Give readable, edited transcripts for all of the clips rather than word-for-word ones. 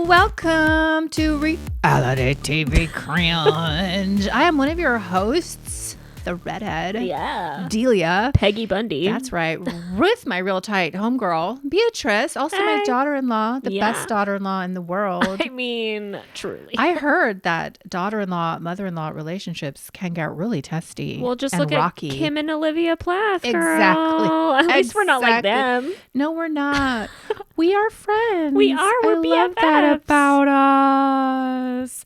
welcome to Reality TV Cringe. I am one of your hosts, the redhead. Yeah. Delia. Peggy Bundy. That's right. With my real tight homegirl, Beatrice, also my daughter-in-law, the best daughter-in-law in the world. I mean, truly. I heard that daughter-in-law, mother-in-law relationships can get really testy. Well, just and look rocky. at Kim and Olivia Plath, girl. Exactly. At least we're not like them. No, we're not. We are friends. We are. We're I love that BFFs. about us.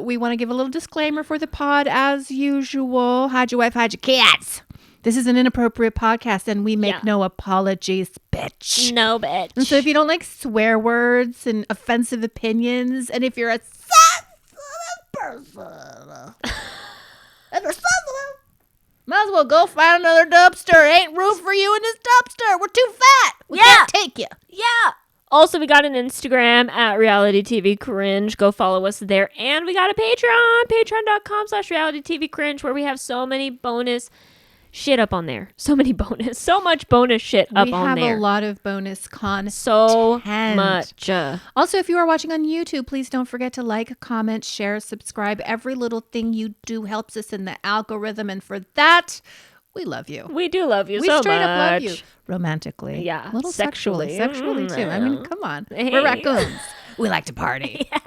We want to give a little disclaimer for the pod as usual. Hide your wife, hide your kids. This is an inappropriate podcast and we make no apologies, bitch. No, bitch. And so if you don't like swear words and offensive opinions, and if you're a sensitive person and you're sensitive, might as well go find another dumpster. Ain't room for you in this dumpster. We're too fat. We can't take you. Yeah. Also, we got an Instagram at Reality TV Cringe. Go follow us there. And we got a Patreon, patreon.com/Reality TV Cringe, where we have so many bonus shit up on there. So much bonus shit up on there. We have a lot of bonus content. So much. Also, if you are watching on YouTube, please don't forget to like, comment, share, subscribe. Every little thing you do helps us in the algorithm. And for that, we love you. We do love you we so much. We straight up love you. Romantically. Yeah. A little sexually. Sexually too. I mean, come on. Hey. We're raccoons. We like to party. Yeah.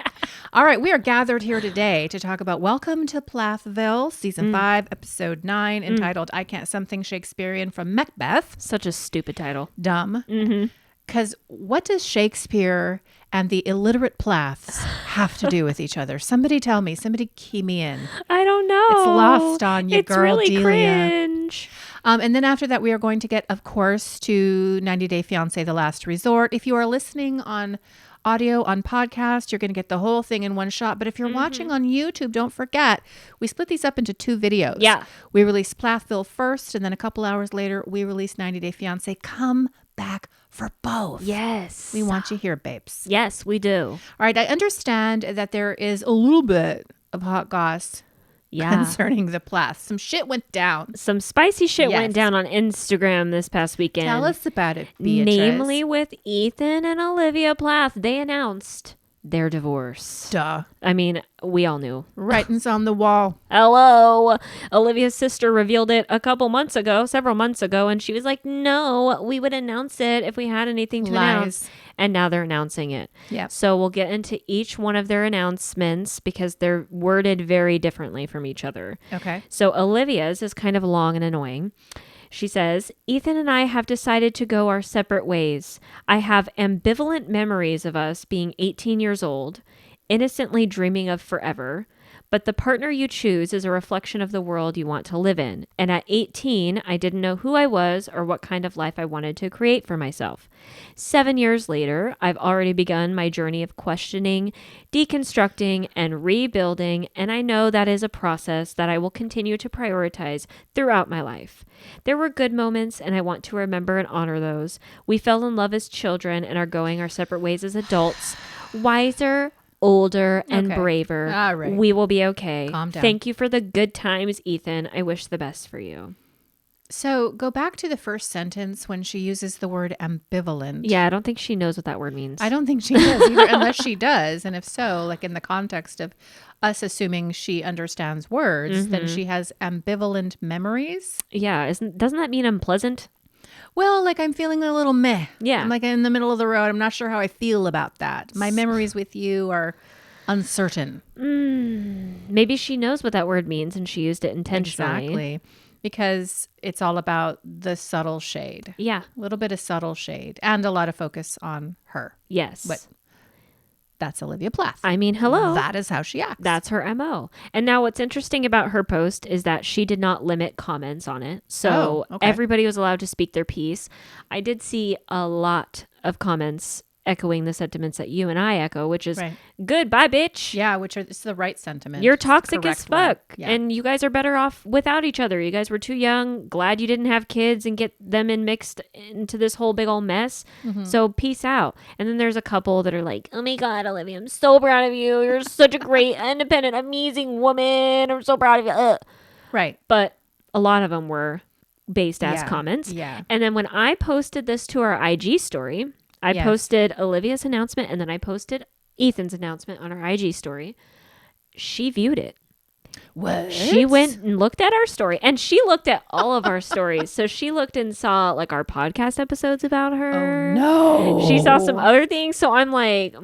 All right. We are gathered here today to talk about Welcome to Plathville, Season 5, Episode 9, entitled I Can't Something Shakespearean from Macbeth. Such a stupid title. Dumb. Because what does Shakespeare and the illiterate Plaths have to do with each other? Somebody tell me. Somebody key me in. I don't know. It's lost on you, girl, It's really Delia. cringe. And then after that, we are going to get, of course, to 90 Day Fiance, The Last Resort. If you are listening on audio, on podcast, you're going to get the whole thing in one shot. But if you're watching on YouTube, don't forget, we split these up into 2 videos. Yeah. We released Plathville first, and then a couple hours later, we released 90 Day Fiance. Come back for both. Yes. We want you here, babes. Yes, we do. All right. I understand that there is a little bit of hot goss concerning the Plaths. Some shit went down. Some spicy shit went down on Instagram this past weekend. Tell us about it, Beatrice. Namely with Ethan and Olivia Plath. They announced their divorce. Duh. I mean, we all knew. Writings on the wall. Hello. Olivia's sister revealed it several months ago, and she was like, no, we would announce it if we had anything to announce. And now they're announcing it. Yeah. So we'll get into each one of their announcements because they're worded very differently from each other. Okay. So Olivia's is kind of long and annoying. She says, Ethan and I have decided to go our separate ways. I have ambivalent memories of us being 18 years old, innocently dreaming of forever. But the partner you choose is a reflection of the world you want to live in. And at 18, I didn't know who I was or what kind of life I wanted to create for myself. 7 years later, I've already begun my journey of questioning, deconstructing, and rebuilding, and I know that is a process that I will continue to prioritize throughout my life. There were good moments, and I want to remember and honor those. We fell in love as children and are going our separate ways as adults, wiser, older, and braver. All right. We will be okay. Calm down. Thank you for the good times, Ethan. I wish the best for you. So go back to the first sentence when she uses the word ambivalent. Yeah, I don't think she knows what that word means. I don't think she does either, unless she does. And if so, like in the context of us assuming she understands words, then she has ambivalent memories. Yeah, doesn't that mean unpleasant? Well, like I'm feeling a little meh. Yeah. I'm like in the middle of the road. I'm not sure how I feel about that. My memories with you are uncertain. Maybe she knows what that word means and she used it intentionally. Exactly. Because it's all about the subtle shade. Yeah. A little bit of subtle shade and a lot of focus on her. Yes. But that's Olivia Plath. I mean, hello. That is how she acts. That's her MO. And now what's interesting about her post is that she did not limit comments on it. So everybody was allowed to speak their piece. I did see a lot of comments echoing the sentiments that you and I echo, which is goodbye, bitch. Yeah, it's the right sentiment. You're toxic as fuck. Yeah. And you guys are better off without each other. You guys were too young. Glad you didn't have kids and get them mixed into this whole big old mess. So peace out. And then there's a couple that are like, oh my God, Olivia, I'm so proud of you. You're such a great, independent, amazing woman. I'm so proud of you. Ugh. Right. But a lot of them were based ass comments. Yeah. And then when I posted this to our IG story, I Yes. posted Olivia's announcement and then I posted Ethan's announcement on our IG story. She viewed it. What? She went and looked at our story, and she looked at all of our stories. So she looked and saw like our podcast episodes about her. Oh no. She saw some other things. So I'm like,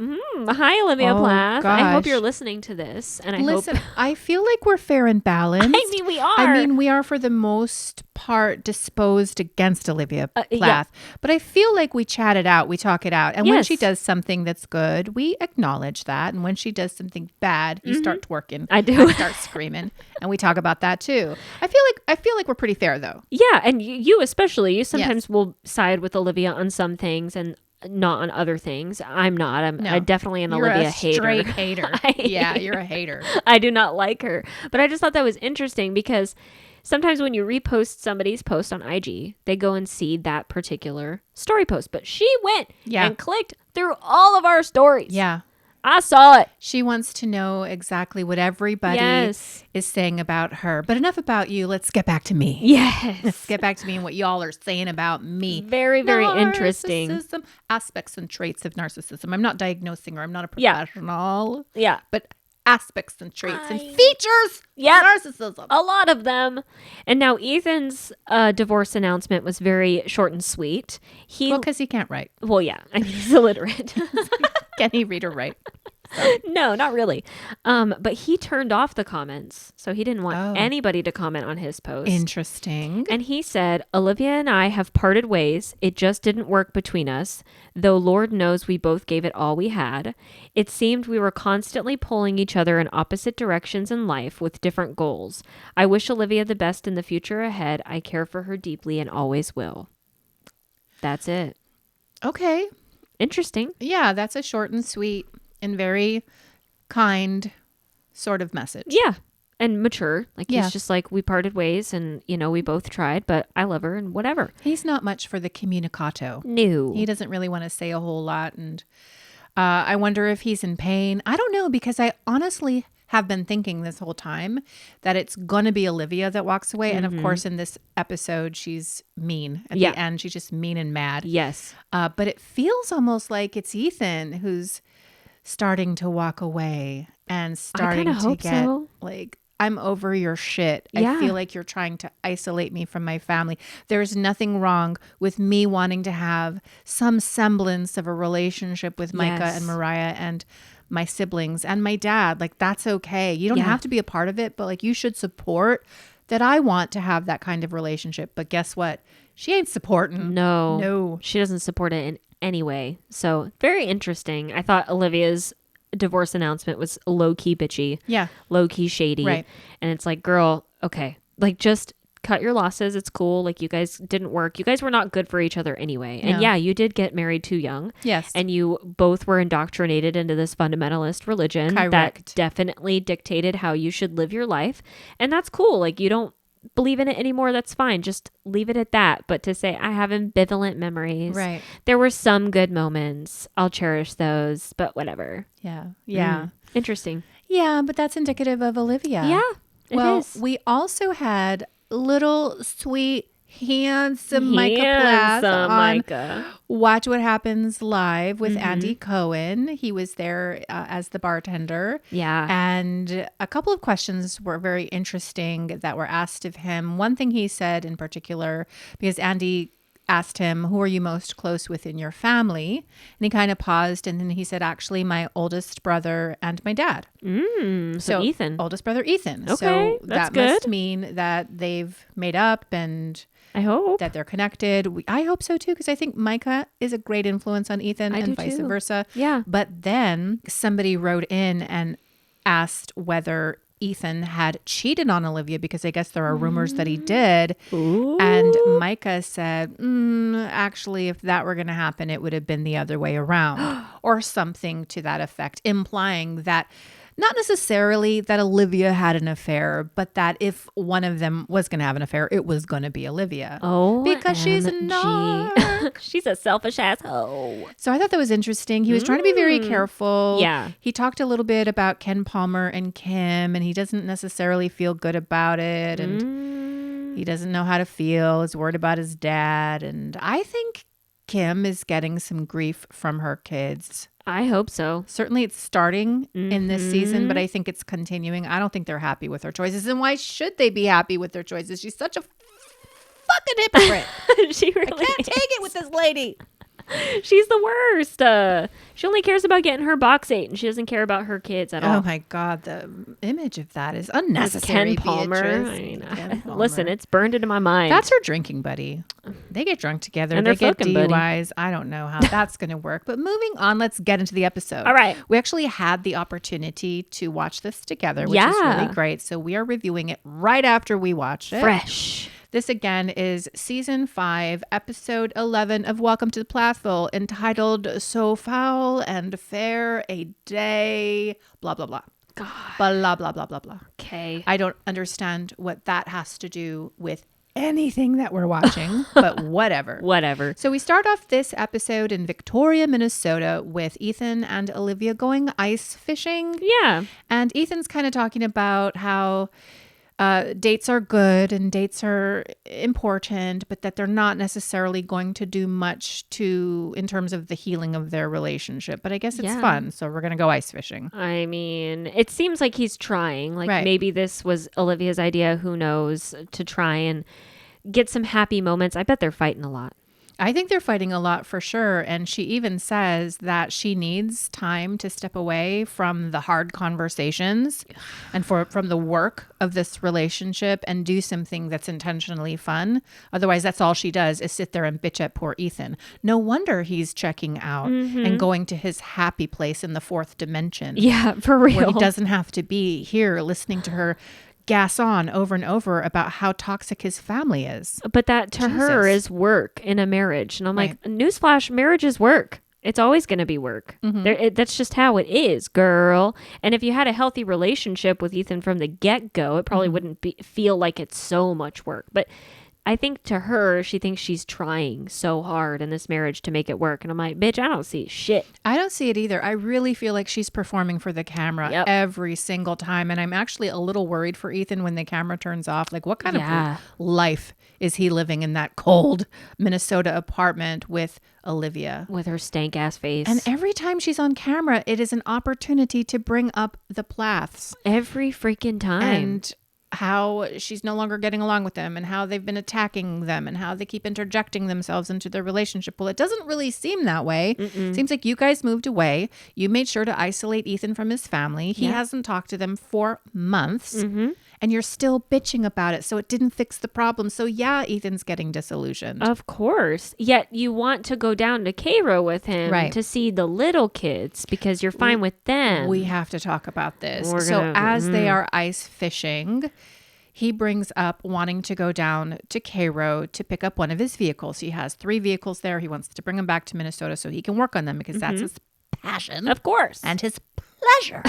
hi, Olivia Oh, Plath. I hope gosh. you're listening to this. And I Listen, hope. I feel like we're fair and balanced. I mean, we are. I mean, we are for the most part disposed against Olivia Plath. yeah. But I feel like we chat it out. We talk it out. And when she Yes. does something that's good, we acknowledge that. And when she does something bad, you start twerking. I do. I start screaming. And we talk about that too. I feel like we're pretty fair though. Yeah, and you especially, you sometimes will side with Olivia on some things and not on other things. I'm not. I'm definitely an You're Olivia a hater. straight hater. Yeah, you're a hater. I do not like her. But I just thought that was interesting because sometimes when you repost somebody's post on IG, they go and see that particular story post. But she went and clicked through all of our stories. Yeah. I saw it. She wants to know exactly what everybody Yes. is saying about her. But enough about you. Let's get back to me. Yes. Let's get back to me and what y'all are saying about me. Very, very interesting. Narcissism, aspects and traits of narcissism. I'm not diagnosing her. I'm not a professional. Yeah. But aspects and traits and features Yep. of narcissism. A lot of them. And now Ethan's divorce announcement was very short and sweet. Well, because he can't write. Well, yeah. I mean, he's illiterate. Can he read or write? No, not really. But he turned off the comments. So he didn't want anybody to comment on his post. Interesting. And he said, Olivia and I have parted ways. It just didn't work between us, though Lord knows we both gave it all we had. It seemed we were constantly pulling each other in opposite directions in life with different goals. I wish Olivia the best in the future ahead. I care for her deeply and always will. That's it. Okay. Interesting. Yeah, that's a short and sweet and very kind sort of message. Yeah. And mature. Like Yeah. he's just like, we parted ways and, we both tried, but I love her and whatever. He's not much for the communicato. No. He doesn't really want to say a whole lot. And I wonder if he's in pain. I don't know, because I honestly have been thinking this whole time that it's going to be Olivia that walks away. And of course, in this episode, she's mean. At the end, she's just mean and mad. Yes. But it feels almost like it's Ethan who's starting to walk away and starting to hope get so. like, I'm over your shit. Yeah. I feel like you're trying to isolate me from my family. There's nothing wrong with me wanting to have some semblance of a relationship with Micah Yes. and Mariah and my siblings and my dad. Like, that's okay. You don't have to be a part of it, but like, you should support that I want to have that kind of relationship. But guess what? She ain't supporting. No. She doesn't support it in any way. So very interesting. I thought Olivia's divorce announcement was low-key bitchy. Yeah. Low-key shady. Right. And it's like, girl, okay. Like, just cut your losses. It's cool. Like, you guys didn't work. You guys were not good for each other anyway. And No. yeah, you did get married too young. Yes. And you both were indoctrinated into this fundamentalist religion that Correct. definitely dictated how you should live your life. And that's cool. Like, you don't believe in it anymore. That's fine. Just leave it at that. But to say, I have ambivalent memories. Right. There were some good moments. I'll cherish those, but whatever. Yeah. Yeah. Interesting. Yeah, but that's indicative of Olivia. Yeah, it Well, is. we also had little sweet handsome Micah Plath Handsome on Micah. Watch What Happens Live with Andy Cohen. He was there as the bartender. Yeah. And a couple of questions were very interesting that were asked of him. One thing he said in particular, because Andy asked him, who are you most close with in your family? And he kind of paused, and then he said, actually, my oldest brother and my dad. So Ethan. Oldest brother Ethan. Okay, So that's that must good. mean that they've made up and I hope. that they're connected. I hope so too, because I think Micah is a great influence on Ethan I do and vice too. versa. Yeah. But then somebody wrote in and asked whether Ethan had cheated on Olivia, because I guess there are rumors that he did. Ooh. And Micah said, actually, if that were going to happen, it would have been the other way around or something to that effect, implying that not necessarily that Olivia had an affair, but that if one of them was going to have an affair, it was going to be Olivia. Oh, because she's a OMG. narc. She's a selfish asshole. So I thought that was interesting. He was trying to be very careful. Yeah. He talked a little bit about Ken Palmer and Kim, and he doesn't necessarily feel good about it. And he doesn't know how to feel. He's worried about his dad. And I think Kim is getting some grief from her kids. I hope so. Certainly it's starting in this season, but I think it's continuing. I don't think they're happy with her choices. And why should they be happy with their choices? She's such a fucking hypocrite. She really I can't take it with this lady. She's the worst. She only cares about getting her box ate, and she doesn't care about her kids at all. Oh my God, the image of that is unnecessary. Ken Palmer. Beatrice. I mean, Ken Palmer. listen, it's burned into my mind. That's her drinking buddy. They get drunk together. And they they're get fucking buddy. DUIs. I don't know how that's going to work. But moving on, let's get into the episode. All right. We actually had the opportunity to watch this together, which is really great. So we are reviewing it right after we watched it. Fresh. This again is season 5, episode 11 of Welcome to Plathville, entitled So Foul and Fair a Day, blah, blah, blah. God. Blah, blah, blah, blah, blah. Okay. I don't understand what that has to do with anything that we're watching, but whatever. Whatever. So we start off this episode in Victoria, Minnesota with Ethan and Olivia going ice fishing. Yeah. And Ethan's kind of talking about how dates are good and dates are important, but that they're not necessarily going to do much in terms of the healing of their relationship. But I guess it's fun, so we're going to go ice fishing. I mean, it seems like he's trying. Like maybe this was Olivia's idea, who knows, to try and get some happy moments. I bet they're fighting a lot. I think they're fighting a lot for sure. And she even says that she needs time to step away from the hard conversations and from the work of this relationship and do something that's intentionally fun. Otherwise, that's all she does is sit there and bitch at poor Ethan. No wonder he's checking out and going to his happy place in the 4th dimension. Yeah, for real. Where he doesn't have to be here listening to her gas on over and over about how toxic his family is. But that to her is work in a marriage. And I'm like, newsflash, marriage is work. It's always going to be work. That's just how it is, girl. And if you had a healthy relationship with Ethan from the get-go, it probably wouldn't feel like it's so much work. But I think to her, she thinks she's trying so hard in this marriage to make it work. And I'm like, bitch, I don't see shit. I don't see it either. I really feel like she's performing for the camera every single time. And I'm actually a little worried for Ethan when the camera turns off. Like, what kind of life is he living in that cold Minnesota apartment with Olivia? With her stank ass face. And every time she's on camera, it is an opportunity to bring up the Plaths. Every freaking time. And how she's no longer getting along with them and how they've been attacking them and how they keep interjecting themselves into their relationship. Well, it doesn't really seem that way. It seems like you guys moved away. You made sure to isolate Ethan from his family. He hasn't talked to them for months. And you're still bitching about it. So it didn't fix the problem. So yeah, Ethan's getting disillusioned. Of course. Yet you want to go down to Cairo with him to see the little kids because you're fine with them. We have to talk about this. As they are ice fishing, he brings up wanting to go down to Cairo to pick up one of his vehicles. He has 3 vehicles there. He wants to bring them back to Minnesota so he can work on them because that's his passion. Of course. And his pleasure.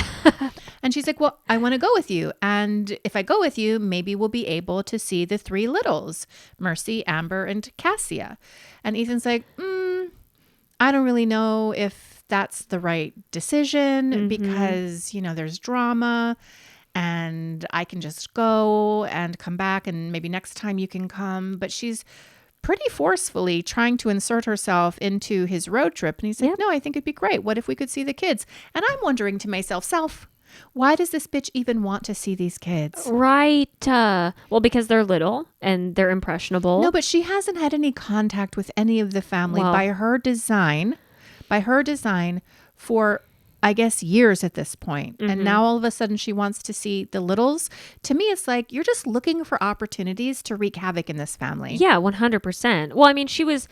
And she's like, well, I want to go with you. And if I go with you, maybe we'll be able to see the 3 littles, Mercy, Amber, and Cassia. And Ethan's like, I don't really know if that's the right decision because, there's drama and I can just go and come back and maybe next time you can come. But she's pretty forcefully trying to insert herself into his road trip. And he's like, no, I think it'd be great. What if we could see the kids? And I'm wondering to myself, why does this bitch even want to see these kids? Right. Well, because they're little and they're impressionable. No, but she hasn't had any contact with any of the family by her design for, I guess, years at this point. And now all of a sudden she wants to see the littles. To me, it's like you're just looking for opportunities to wreak havoc in this family. Yeah, 100%. Well, I mean, she was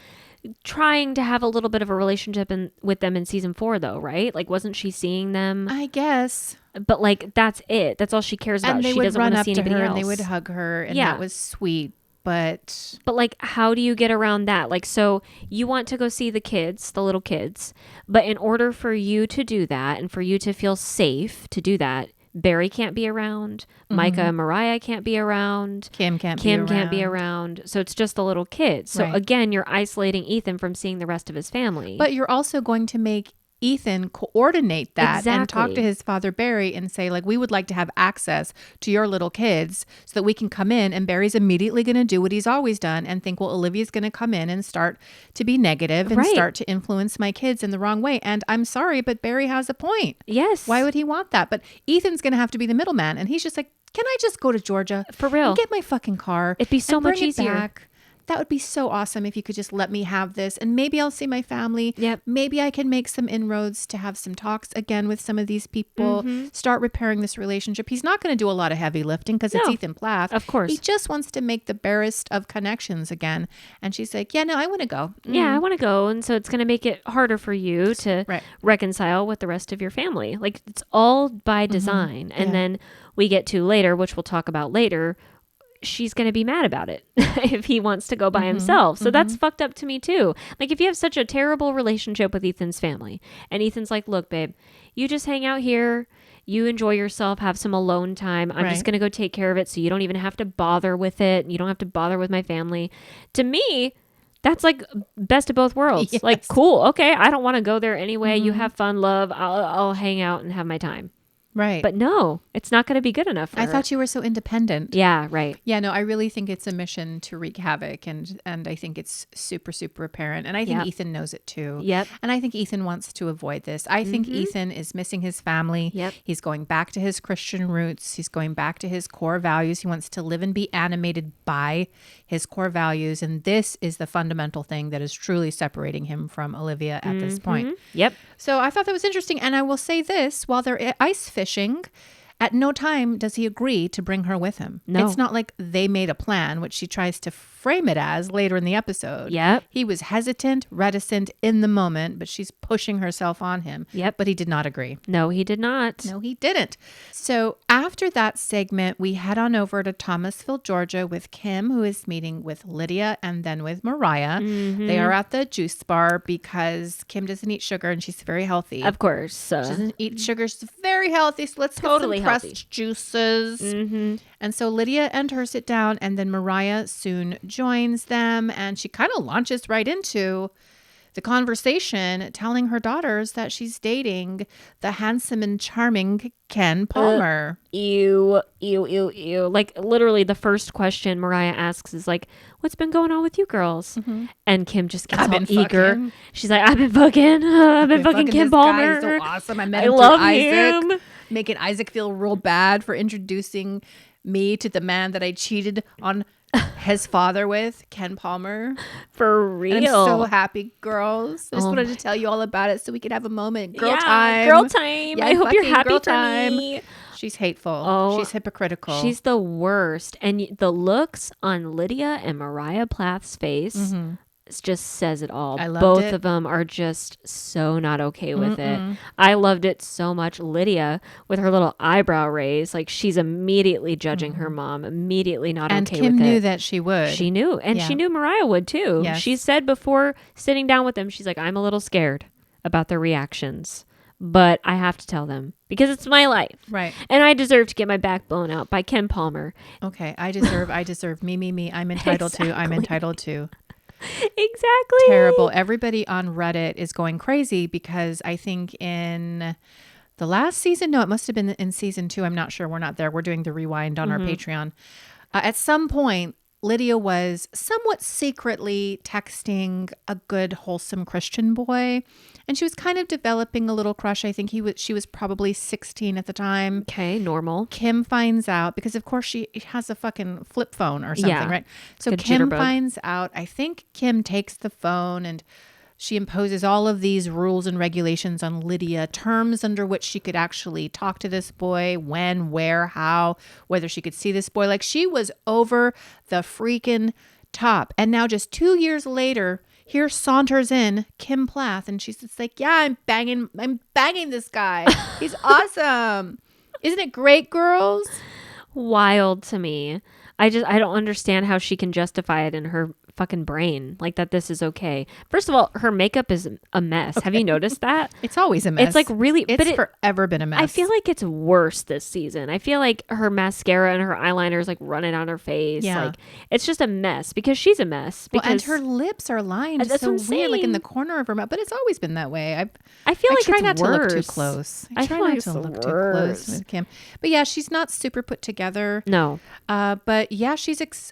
trying to have a little bit of a relationship with them in season 4, though, right? Like, wasn't she seeing them? I guess. But like, that's it. That's all she cares about. And they she would doesn't run want to up see to anybody her else. and they would hug her, and that was sweet. But like, how do you get around that? Like, so you want to go see the kids, the little kids, but in order for you to do that and for you to feel safe to do that, Barry can't be around. Micah and Mariah can't be around. Kim can't be around. So it's just the little kids. So again, you're isolating Ethan from seeing the rest of his family. But you're also going to make Ethan coordinate that and talk Exactly. to his father Barry and say, like, we would like to have access to your little kids so that we can come in. And Barry's immediately going to do what he's always done and think, well, Olivia's going to come in and start to be negative and Right. start to influence my kids in the wrong way. And I'm sorry, but Barry has a point. Yes. Why would he want that? But Ethan's going to have to be the middleman. And he's just like, can I just go to Georgia? For real. And get my fucking car. It'd be so and bring much it easier. back. That would be so awesome if you could just let me have this. And maybe I'll see my family. Yep. Maybe I can make some inroads to have some talks again with some of these people. Start repairing this relationship. He's not going to do a lot of heavy lifting because it's No. Ethan Plath. Of course. He just wants to make the barest of connections again. And she's like, yeah, no, I want to go. Yeah, I want to go. And so it's going to make it harder for you to Right. reconcile with the rest of your family. Like, it's all by design. And Yeah. then we get to later, which we'll talk about later, she's going to be mad about it if he wants to go by himself. So that's fucked up to me too. Like, if you have such a terrible relationship with Ethan's family and Ethan's like, look, babe, you just hang out here. You enjoy yourself, have some alone time. I'm just Right. going to go take care of it so you don't even have to bother with it. You don't have to bother with my family. To me, that's like best of both worlds. Yes. Like, cool. Okay. I don't want to go there anyway. You have fun, love. I'll hang out and have my time. Right. But no, it's not going to be good enough for I her. thought you were so independent. Yeah, right. Yeah, no, I really think it's a mission to wreak havoc, and I think it's super, super apparent. And I think Yep. Ethan knows it too. Yep. And I think Ethan wants to avoid this. I think Ethan is missing his family. Yep. He's going back to his Christian roots. He's going back to his core values. He wants to live and be animated by his core values. And this is the fundamental thing that is truly separating him from Olivia at this point. Yep. So I thought that was interesting. And I will say this, while they're ice fishing, at no time does he agree to bring her with him. No. It's not like they made a plan, which she tries to frame it as later in the episode. Yep. He was hesitant, reticent in the moment, but she's pushing herself on him. Yep. But he did not agree. No, he did not. No, he didn't. So after that segment, we head on over to Thomasville, Georgia with Kim, who is meeting with Lydia and then with Mariah. They are at the juice bar because Kim doesn't eat sugar and she's very healthy. Of course. She doesn't eat sugar. She's very healthy. So let's Totally get some healthy. pressed juices. And so Lydia and her sit down, and then Mariah soon joins them. And she kind of launches right into the conversation, telling her daughters that she's dating the handsome and charming Ken Palmer. Ew, ew, ew, ew. Like, literally the first question Mariah asks is like, what's been going on with you girls? And Kim just gets I've all been eager. fucking. She's like, I've been fucking Kim this guy. Palmer. He's so awesome. I met I him love through Isaac, him. making Isaac feel real bad for introducing me to the man that I cheated on his father with, Ken Palmer. For real. And I'm so happy, girls. I just Oh wanted to tell you all about it so we could have a moment. Girl Yeah, time. Girl time. Yeah, I hope you're fucking happy girl for time. me. She's hateful. Oh, she's hypocritical. She's the worst. And the looks on Lydia and Mariah Plath's face just says it all. I loved Both it. of them are just so not okay with it. I loved it so much. Lydia with her little eyebrow raise, like she's immediately judging her mom, immediately not and okay Kim with it. knew that she would. She knew. And Yeah. she knew Mariah would too. Yes. She said before sitting down with them, she's like, I'm a little scared about their reactions, but I have to tell them because it's my life. Right. And I deserve to get my back blown out by Kim Palmer. Okay. I deserve me. I'm entitled to. I'm Exactly. entitled to. Exactly. Terrible. Everybody on Reddit is going crazy because I think in the last season, no, it must have been in season 2. I'm not sure. We're not there. We're doing the rewind on our Patreon. At some point, Lydia was somewhat secretly texting a good, wholesome Christian boy. And she was kind of developing a little crush. I think she was probably 16 at the time. Okay, normal. Kim finds out because, of course, she has a fucking flip phone or something, Yeah. right? So Good Kim jitterbug. finds out. I think Kim takes the phone and she imposes all of these rules and regulations on Lydia, terms under which she could actually talk to this boy, when, where, how, whether she could see this boy. Like, she was over the freaking top. And now just 2 years later, here saunters in Kim Plath, and she's just like, yeah, I'm banging this guy. He's awesome. Isn't it great, girls? Wild to me. I don't understand how she can justify it in her fucking brain, like that this is okay. First of all, her makeup is a mess. Okay. Have you noticed that? It's always a mess. It's like really, it's forever been a mess. I feel like it's worse this season. I feel like her mascara and her eyeliner is like running on her face. Yeah. Like it's just a mess because she's a mess. Because, and her lips are lined so weird, like in the corner of her mouth. But it's always been that way. I feel like I try it's not worse. to look too close. I try not to look too close with Kim. But yeah, she's not super put together. No. But yeah,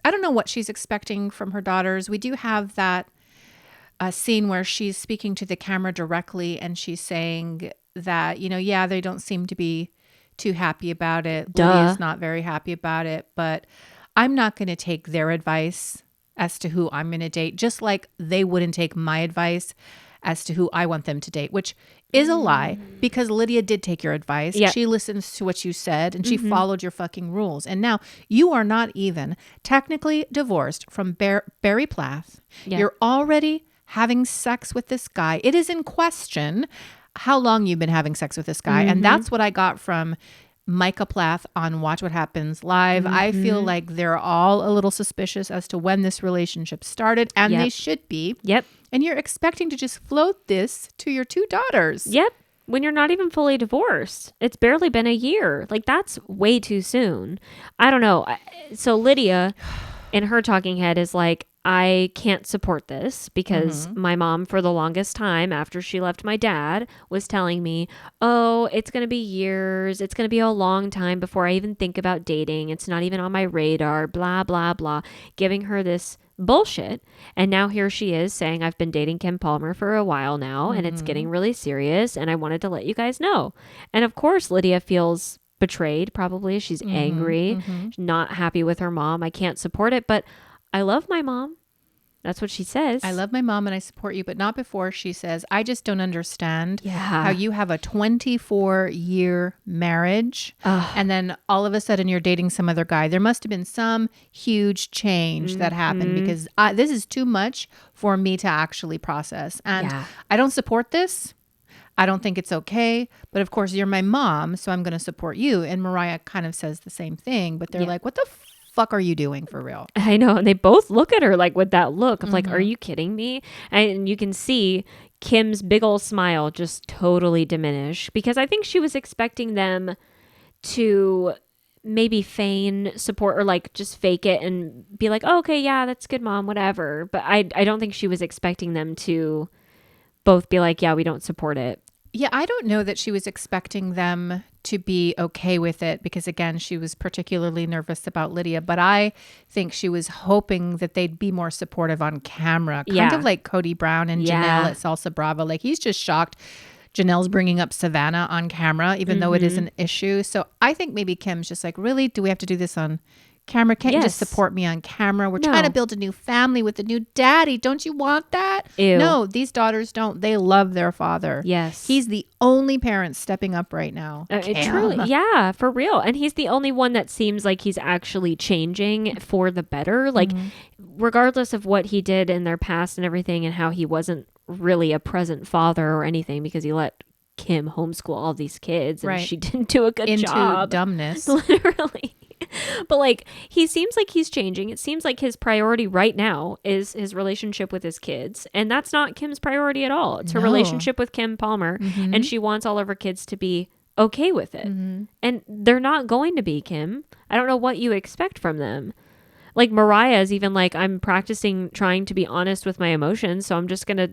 I don't know what she's expecting from her daughters. We do have that scene where she's speaking to the camera directly and she's saying that, they don't seem to be too happy about it. Duh. Lydia's not very happy about it, but I'm not going to take their advice as to who I'm going to date, just like they wouldn't take my advice as to who I want them to date, which is a lie because Lydia did take your advice. Yep. She listens to what you said and she followed your fucking rules. And now you are not even technically divorced from Barry Plath. Yeah. You're already having sex with this guy. It is in question how long you've been having sex with this guy. And that's what I got from Micah Plath on Watch What Happens Live. I feel like they're all a little suspicious as to when this relationship started, and they should be. Yep. And you're expecting to just float this to your two daughters. Yep. When you're not even fully divorced. It's barely been a year. Like, that's way too soon. I don't know. So Lydia, in her talking head, is like, I can't support this because my mom, for the longest time after she left my dad, was telling me, oh, it's going to be years. It's going to be a long time before I even think about dating. It's not even on my radar, blah, blah, blah, giving her this bullshit. And now here she is saying, I've been dating Kim Palmer for a while now and it's getting really serious and I wanted to let you guys know. And of course, Lydia feels betrayed, probably. She's angry, not happy with her mom. I can't support it, but I love my mom. That's what she says. I love my mom and I support you, but not before she says, I just don't understand Yeah. how you have a 24-year marriage and then all of a sudden you're dating some other guy. There must have been some huge change that happened because this is too much for me to actually process. And I don't support this. I don't think it's okay. But of course, you're my mom, so I'm going to support you. And Mariah kind of says the same thing, but they're like, what the fuck are you doing for real? I know. And they both look at her like with that look of like, are you kidding me? And you can see Kim's big old smile just totally diminish because I think she was expecting them to maybe feign support or like just fake it and be like, oh, okay, yeah, that's good, mom, whatever. But I don't think she was expecting them to both be like, yeah, we don't support it. Yeah, I don't know that she was expecting them to be okay with it because, again, she was particularly nervous about Lydia. But I think she was hoping that they'd be more supportive on camera, kind of like Cody Brown and Janelle at Salsa Brava. Like, he's just shocked Janelle's bringing up Savannah on camera, even though it is an issue. So I think maybe Kim's just like, really? Do we have to do this on camera? Can't you just support me on camera? We're trying to build a new family with a new daddy. Don't you want that? Ew. No, these daughters don't. They love their father. Yes. He's the only parent stepping up right now. Truly, yeah, for real. And he's the only one that seems like he's actually changing for the better. Like, regardless of what he did in their past and everything and how he wasn't really a present father or anything because he let Kim homeschool all these kids and she didn't do a good job. Into dumbness. Literally. But like, he seems like he's changing. It seems like his priority right now is his relationship with his kids. And that's not Kim's priority at all. It's her relationship with Kim Palmer. And she wants all of her kids to be okay with it. And they're not going to be, Kim. I don't know what you expect from them. Like, Mariah is even like, I'm practicing trying to be honest with my emotions. So I'm just going to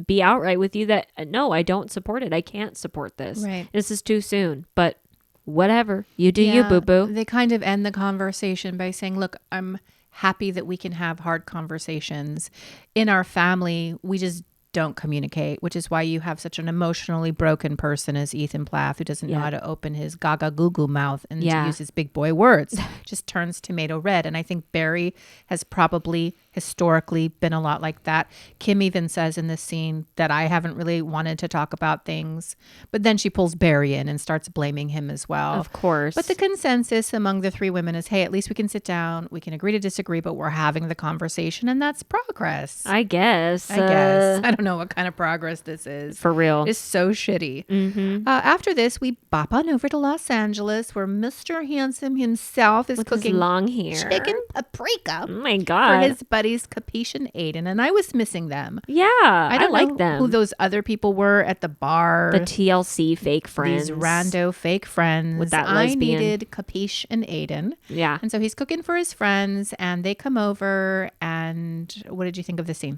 be outright with you that, no, I don't support it. I can't support this. Right. This is too soon. But whatever, you do you, boo-boo. They kind of end the conversation by saying, look, I'm happy that we can have hard conversations. In our family, we just don't communicate, which is why you have such an emotionally broken person as Ethan Plath, who doesn't know how to open his gaga goo goo mouth and to use his big boy words. Just turns tomato red. And I think Barry has probably historically been a lot like that. Kim even says in this scene that I haven't really wanted to talk about things, but then she pulls Barry in and starts blaming him as well. Of course. But the consensus among the three women is, hey, at least we can sit down, we can agree to disagree, but we're having the conversation, and that's progress. I guess. I don't know what kind of progress this is. For real. It's so shitty. After this, we bop on over to Los Angeles, where Mr. Handsome himself is With cooking his long hair. chicken paprika Oh my God. for his buddy buddies, Capiche and Aiden, and I was missing them. Yeah, I don't like know them. who those other people were at the bar. The TLC fake friends. These rando fake friends. With that I lesbian. needed Capiche and Aiden. Yeah. And so he's cooking for his friends, and they come over. And what did you think of the scene?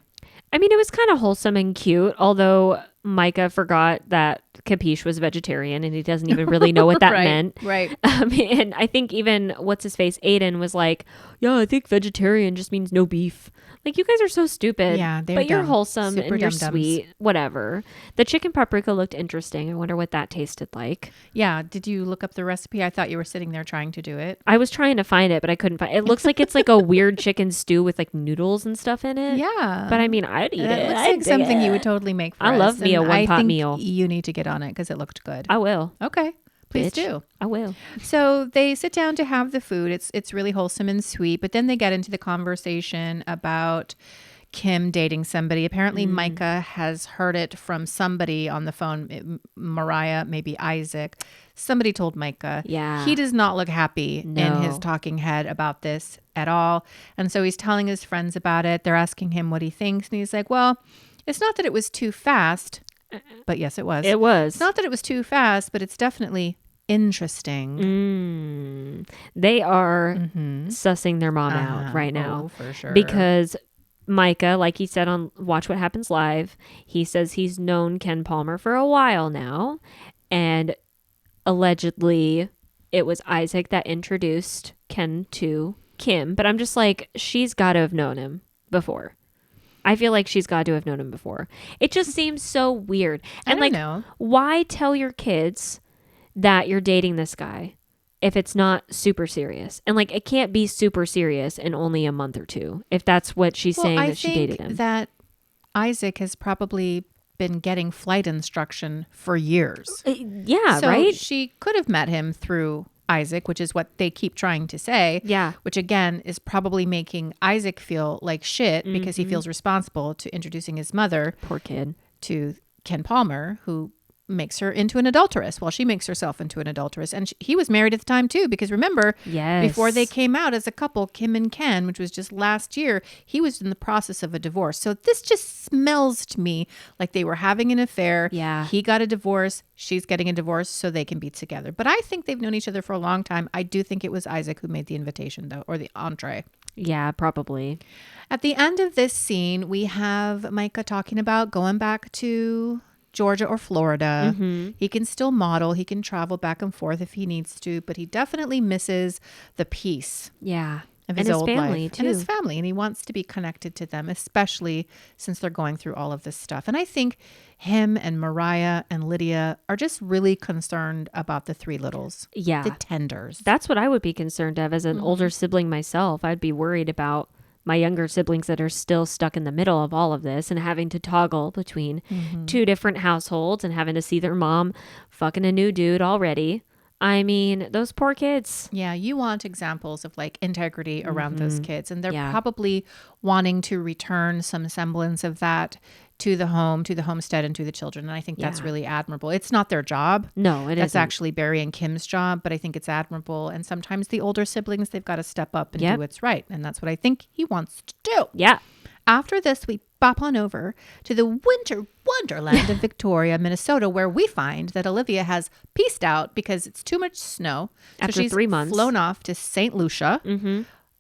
I mean, it was kind of wholesome and cute, although Micah forgot that Capiche was vegetarian and he doesn't even really know what that meant. Right. And I think even what's-his-face, Aiden, was like, yeah, I think vegetarian just means no beef. Like, you guys are so stupid. Yeah, they're But you're dumb. wholesome Super and you're dum-dums. sweet. Whatever. The chicken paprika looked interesting. I wonder what that tasted like. Yeah. Did you look up the recipe? I thought you were sitting there trying to do it. I was trying to find it, but I couldn't find it. It looks like it's like a weird chicken stew with like noodles and stuff in it. Yeah. But I mean, I'd eat That it. looks I'd like dig something it. you would totally make for I us. love me a and one-pot I think meal. You need to get on it because it looked good. I will. Okay. Please Bitch. do. I will. So they sit down to have the food. It's really wholesome and sweet. But then they get into the conversation about Kim dating somebody. Apparently, Micah has heard it from somebody on the phone. Mariah, maybe Isaac. Somebody told Micah. Yeah. He does not look happy in No. his talking head about this at all. And so he's telling his friends about it. They're asking him what he thinks. And he's like, well, it's not that it was too fast. But yes, it was. It was. It's not that it was too fast, but it's definitely interesting. They are sussing their mom out right now. Oh, for sure. Because Micah, like he said on Watch What Happens Live, he says he's known Ken Palmer for a while now. And allegedly it was Isaac that introduced Ken to Kim. But I'm just like, she's got to have known him before. I feel like she's got to have known him before. It just seems so weird. And I don't like, know. why tell your kids that you're dating this guy if it's not super serious? And like, it can't be super serious in only a month or two if that's what she's saying I that she dated him. that Isaac has probably been getting flight instruction for years. Yeah, So right? she could have met him through Isaac, which is what they keep trying to say. Yeah. Which again is probably making Isaac feel like shit because he feels responsible to introducing his mother Poor kid. to Ken Palmer, who makes her into an adulteress. Well, she makes herself into an adulteress. And he was married at the time too, because remember, Yes. before they came out as a couple, Kim and Ken, which was just last year, he was in the process of a divorce. So this just smells to me like they were having an affair. Yeah. He got a divorce. She's getting a divorce so they can be together. But I think they've known each other for a long time. I do think it was Isaac who made the invitation though, or the entree. Yeah, probably. At the end of this scene, we have Micah talking about going back to Georgia or Florida. He can still model. He can travel back and forth if he needs to, but he definitely misses the peace Yeah. of And his old family life too. and his family. And he wants to be connected to them, especially since they're going through all of this stuff. And I think him and Mariah and Lydia are just really concerned about the three littles, Yeah. the tenders. That's what I would be concerned of as an older sibling myself. I'd be worried about my younger siblings that are still stuck in the middle of all of this and having to toggle between two different households and having to see their mom fucking a new dude already. I mean, those poor kids. Yeah, you want examples of like integrity around those kids. And they're Yeah. probably wanting to return some semblance of that to the home, to the homestead, and to the children. And I think that's Yeah. really admirable. It's not their job. No, it That's isn't. actually Barry and Kim's job, but I think it's admirable. And sometimes the older siblings, they've got to step up and Yep. do what's right. And that's what I think he wants to do. Yeah. After this, we bop on over to the winter wonderland of Victoria, Minnesota, where we find that Olivia has pieced out because it's too much snow. So After she's 3 months. flown off to St. Lucia.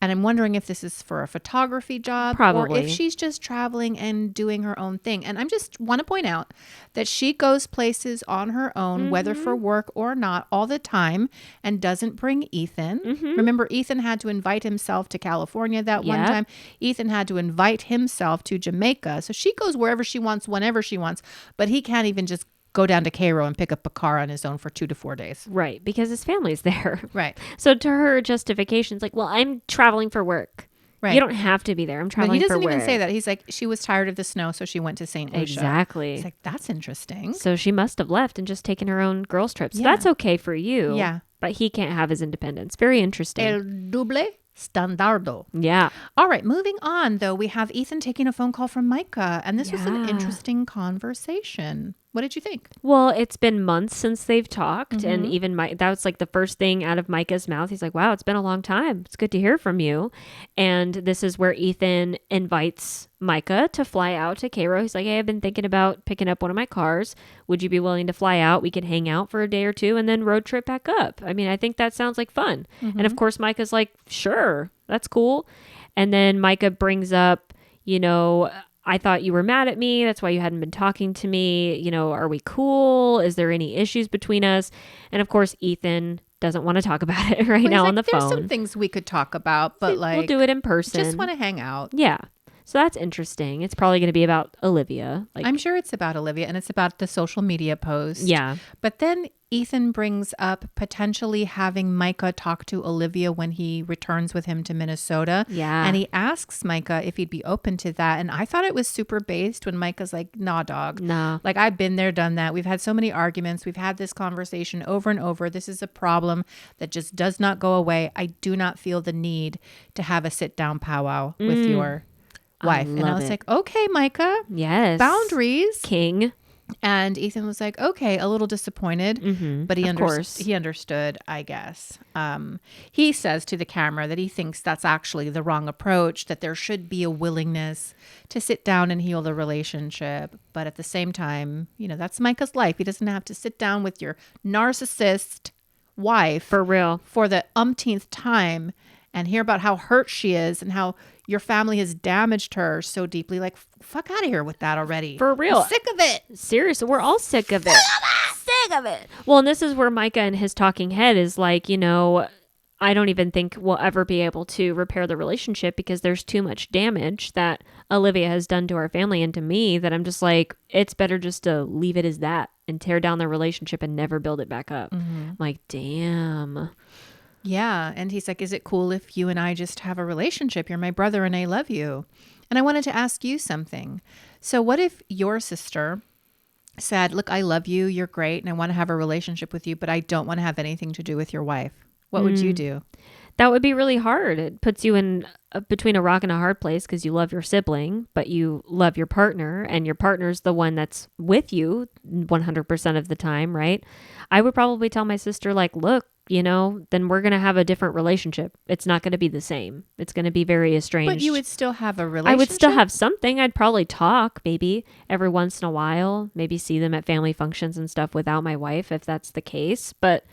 And I'm wondering if this is for a photography job or Probably. if she's just traveling and doing her own thing. And I'm just want to point out that she goes places on her own, whether for work or not, all the time and doesn't bring Ethan. Remember, Ethan had to invite himself to California that one Yep. time. Ethan had to invite himself to Jamaica. So she goes wherever she wants, whenever she wants, but he can't even just go down to Cairo and pick up a car on his own for 2 to 4 days. Right. Because his family's there. Right. So to her justification's like, well, I'm traveling for work. Right. You don't have to be there. I'm But traveling he for doesn't work. even say that. He's like, she was tired of the snow, so she went to St. Lucia. Exactly. It's like, that's interesting. So she must have left and just taken her own girls' trips. Yeah. That's okay for you. Yeah. But he can't have his independence. Very interesting. El doble standardo. Yeah. All right, moving on, though, we have Ethan taking a phone call from Micah, and this was an Yeah. interesting conversation. What did you think? Well, it's been months since they've talked. And even that was like the first thing out of Micah's mouth. He's like, wow, it's been a long time. It's good to hear from you. And this is where Ethan invites Micah to fly out to Cairo. He's like, hey, I've been thinking about picking up one of my cars. Would you be willing to fly out? We could hang out for a day or two and then road trip back up. I mean, I think that sounds like fun. And of course, Micah's like, sure, that's cool. And then Micah brings up, I thought you were mad at me. That's why you hadn't been talking to me. Are we cool? Is there any issues between us? And of course, Ethan doesn't want to talk about it now on the phone. There's some things we could talk about, but we'll do it in person. Just want to hang out. Yeah. So that's interesting. It's probably going to be about Olivia. I'm sure it's about Olivia, and it's about the social media post. Yeah. But then Ethan brings up potentially having Micah talk to Olivia when he returns with him to Minnesota. Yeah. And he asks Micah if he'd be open to that. And I thought it was super based when Micah's like, nah, dog. Nah. Like, I've been there, done that. We've had so many arguments. We've had this conversation over and over. This is a problem that just does not go away. I do not feel the need to have a sit-down powwow with your wife. And I was like, okay, Micah. Yes. Boundaries. King. And Ethan was like, okay, a little disappointed, but he understood, I guess. He says to the camera that he thinks that's actually the wrong approach, that there should be a willingness to sit down and heal the relationship. But at the same time, that's Micah's life. He doesn't have to sit down with your narcissist wife For real. for the umpteenth time and hear about how hurt she is and how your family has damaged her so deeply. Like, fuck out of here with that already. For real. I'm sick of it. Seriously, we're all sick of it. Sick of it. Well, and this is where Micah in his talking head is like, I don't even think we'll ever be able to repair the relationship because there's too much damage that Olivia has done to our family and to me that I'm just like, it's better just to leave it as that and tear down the relationship and never build it back up. I'm like, damn. Yeah. And he's like, is it cool if you and I just have a relationship? You're my brother and I love you. And I wanted to ask you something. So what if your sister said, look, I love you. You're great. And I want to have a relationship with you, but I don't want to have anything to do with your wife. What would you do? That would be really hard. It puts you in between a rock and a hard place because you love your sibling, but you love your partner and your partner's the one that's with you 100% of the time, right? I would probably tell my sister like, look, then we're going to have a different relationship. It's not going to be the same. It's going to be very estranged. But you would still have a relationship? I would still have something. I'd probably talk maybe every once in a while, maybe see them at family functions and stuff without my wife if that's the case. But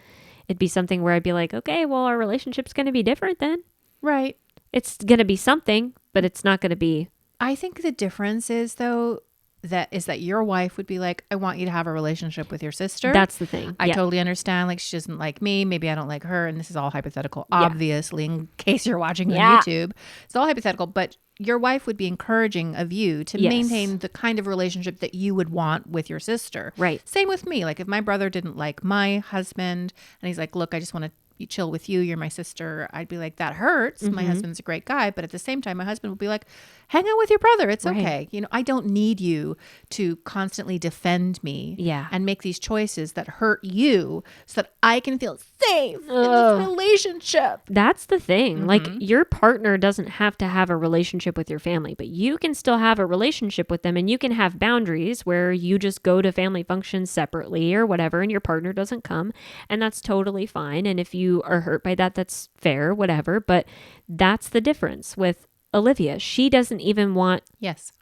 it'd be something where I'd be like, okay, well, our relationship's going to be different then. Right. It's going to be something, but it's not going to be. I think the difference is, though, that your wife would be like, I want you to have a relationship with your sister. That's the thing. I totally understand. Like, she doesn't like me. Maybe I don't like her. And this is all hypothetical, obviously, in case you're watching on YouTube. It's all hypothetical. But your wife would be encouraging of you to maintain the kind of relationship that you would want with your sister. Right. Same with me. Like, if my brother didn't like my husband and he's like, look, I just want to chill with you. You're my sister. I'd be like, that hurts. My husband's a great guy. But at the same time, my husband would be like, hang out with your brother. It's okay. I don't need you to constantly defend me and make these choices that hurt you so that I can feel safe in this relationship. That's the thing. Like, your partner doesn't have to have a relationship with your family, but you can still have a relationship with them and you can have boundaries where you just go to family functions separately or whatever and your partner doesn't come, and that's totally fine. And if you are hurt by that, that's fair, whatever. But that's the difference with Olivia. She doesn't even want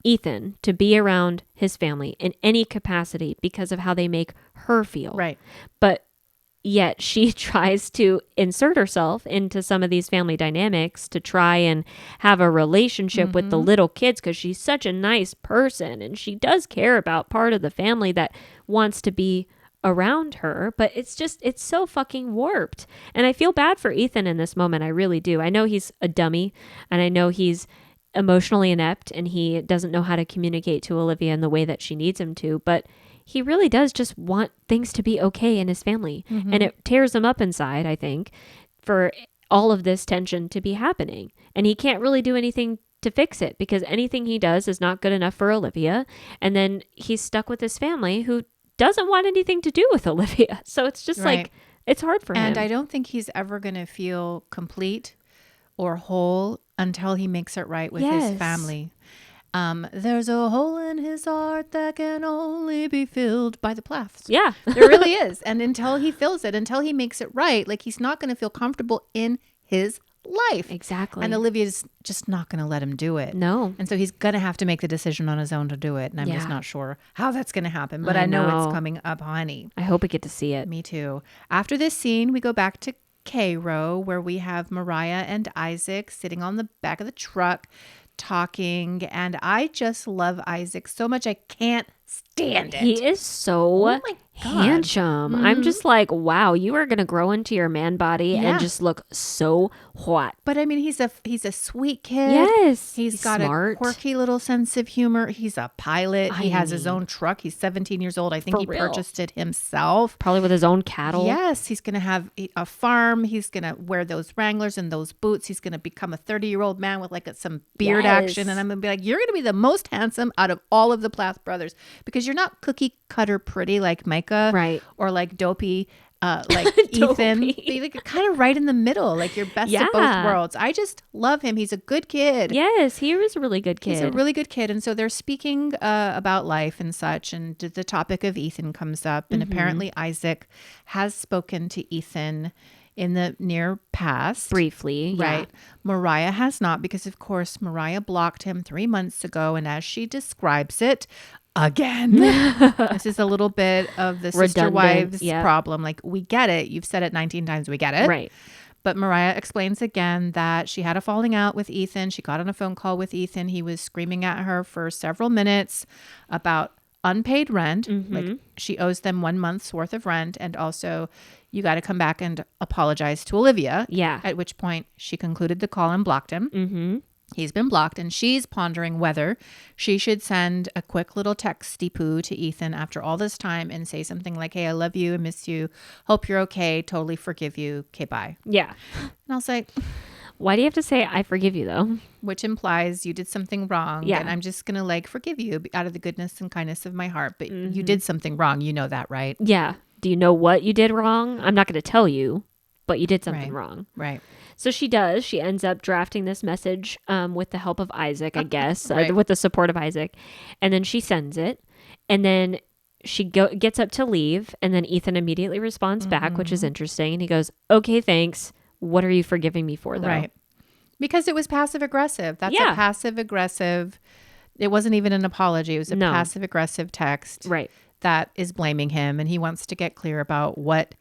Ethan to be around his family in any capacity because of how they make her feel. Right. But yet she tries to insert herself into some of these family dynamics to try and have a relationship with the little kids because she's such a nice person and she does care about part of the family that wants to be around her, but it's so fucking warped. And I feel bad for Ethan in this moment. I really do. I know he's a dummy and I know he's emotionally inept and he doesn't know how to communicate to Olivia in the way that she needs him to, but he really does just want things to be okay in his family. And it tears him up inside, I think, for all of this tension to be happening. And he can't really do anything to fix it because anything he does is not good enough for Olivia. And then he's stuck with his family who doesn't want anything to do with Olivia. So it's just like, it's hard for him. And I don't think he's ever going to feel complete or whole until he makes it right with his family. There's a hole in his heart that can only be filled by the Plaths. Yeah. There really is. And until he fills it, until he makes it right, like he's not going to feel comfortable in his life. Exactly. And Olivia's just not going to let him do it. No. And so he's going to have to make the decision on his own to do it. And I'm just not sure how that's going to happen. But I know it's coming up, honey. I hope we get to see it. Me too. After this scene, we go back to Cairo, where we have Mariah and Isaac sitting on the back of the truck talking. And I just love Isaac so much. I can't stand it. He is so handsome. I'm just like, wow, you are going to grow into your man body and just look so hot. But I mean, he's a sweet kid. Yes. He's got smart. a quirky little sense of humor. He's a pilot. He has his own truck. He's 17 years old. I think he purchased it himself. Probably with his own cattle. Yes. He's going to have a farm. He's going to wear those Wranglers and those boots. He's going to become a 30-year-old man with like some beard action. And I'm going to be like, you're going to be the most handsome out of all of the Plath brothers, because you're not cookie cutter pretty like Micah, right? Or like dopey like Ethan. You're like kind of right in the middle, like you're best of both worlds. I just love him. He's a good kid. Yes, he was a really good kid. He's a really good kid. And so they're speaking about life and such, and the topic of Ethan comes up, and apparently Isaac has spoken to Ethan in the near past. Briefly, right? Mariah has not, because of course Mariah blocked him 3 months ago, and as she describes it, again, this is a little bit of the sister wives problem. Like, we get it. You've said it 19 times. We get it. Right. But Mariah explains again that she had a falling out with Ethan. She got on a phone call with Ethan. He was screaming at her for several minutes about unpaid rent. Like, she owes them 1 month's worth of rent. And also, you got to come back and apologize to Olivia. Yeah. At which point she concluded the call and blocked him. He's been blocked, and she's pondering whether she should send a quick little texty poo to Ethan after all this time and say something like, hey, I love you. I miss you. Hope you're okay. Totally forgive you. Okay, bye. Yeah. And I was like, why do you have to say I forgive you though? Which implies you did something wrong. Yeah. And I'm just going to like forgive you out of the goodness and kindness of my heart. But you did something wrong. You know that, right? Yeah. Do you know what you did wrong? I'm not going to tell you, but you did something wrong. Right. So she does. She ends up drafting this message with the help of Isaac, I guess, with the support of Isaac. And then she sends it. And then she gets up to leave. And then Ethan immediately responds back, which is interesting. And he goes, okay, thanks. What are you forgiving me for, though? Right. Because it was passive aggressive. That's a passive aggressive. It wasn't even an apology. It was a passive aggressive text. Right. That is blaming him. And he wants to get clear about what